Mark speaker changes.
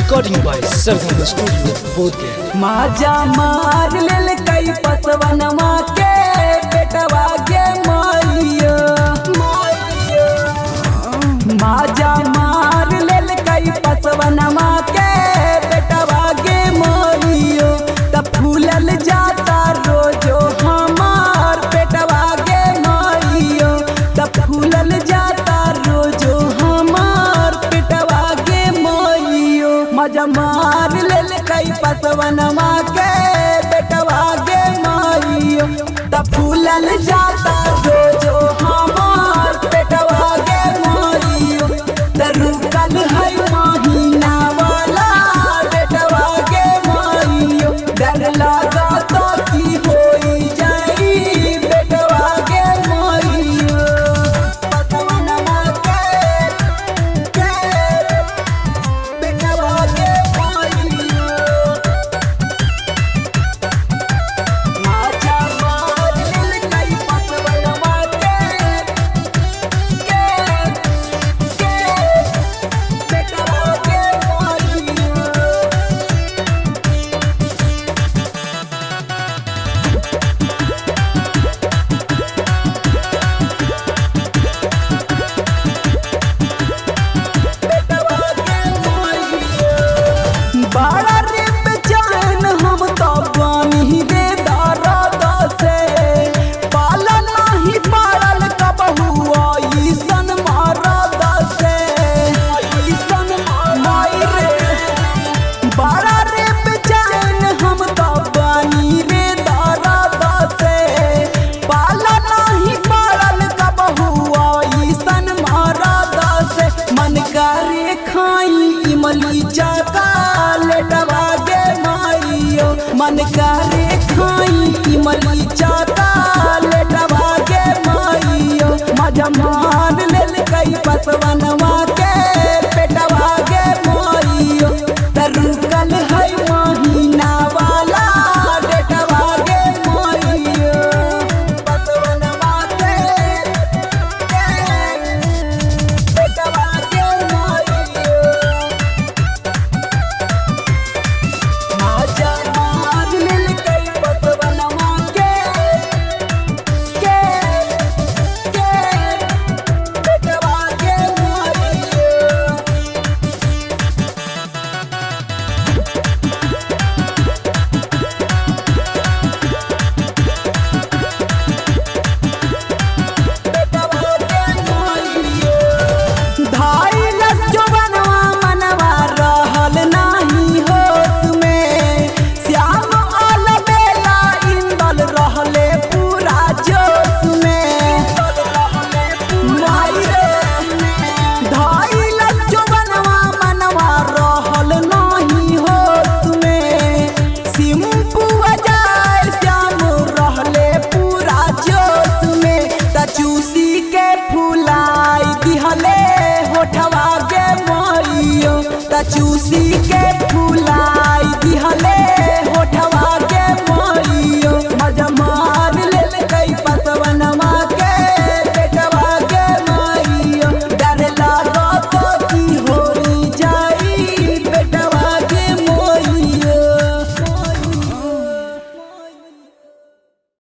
Speaker 1: Recording by Sargam studio Bodhgaya.
Speaker 2: माजा मार लेल कई पसवनमा के बेटवा गे माइयो, माजा मार लेल कई पसवनमा के बेटवा गे माइयो। तब फूलल जाता रोजो हमार बेटवा गे माइयो, तब फूलल जाता रोजो हमार बेटवा गे माइयो। मजा मार लेल कई पसवनमा के बेटवा गे माइयो, तब फूलल जाता रोजो हमार बेटवा गे माइयो। रुकल है महीना वाला बेटवा गे माइयो, डर लगा तो की होई जाई बेटवा गे माइयो। पसवनमा के बेटवा गे माइयो, माजा मार लेल कई पसवनमा के बेटवा गे माइयो। बड़ा रे बेचैन हम तो बानी रे दर्द से, पाला नहीं पारल कबहू ऐसन मरद से, ऐसन माई रे। बड़ा रे बेचैन हम तो बानी रे दर्द से, पाला नहीं पारल कबहू ऐसन मरद से। मन करे खाई इमली चाका लेटवा गे माइयो, मन करे खाई इमली चाका लेटवा गे माइयो। मजा मार लेल कई पसवनमा के बेटवा गे माइयो, रुकल है महीना वाला बेटवा गे माइयो। पसवनमा के बेटवा गे माइयो, माजा मार लेल कई पसवनमा के बेटवा गे माइयो। धाइलस जवनवा मनवा रहल नाही होश में, श्याम आल बेला इंदल रहले पूरा जोश में। माई रे धाइलस जवनवा मनवा रहल नाही होश में, सिंपू अजय श्याम रहले पूरा जोश में। तचूसी के फुलाई दिहले होठवा गे माइयो, तचूसी के फुलाई दिहले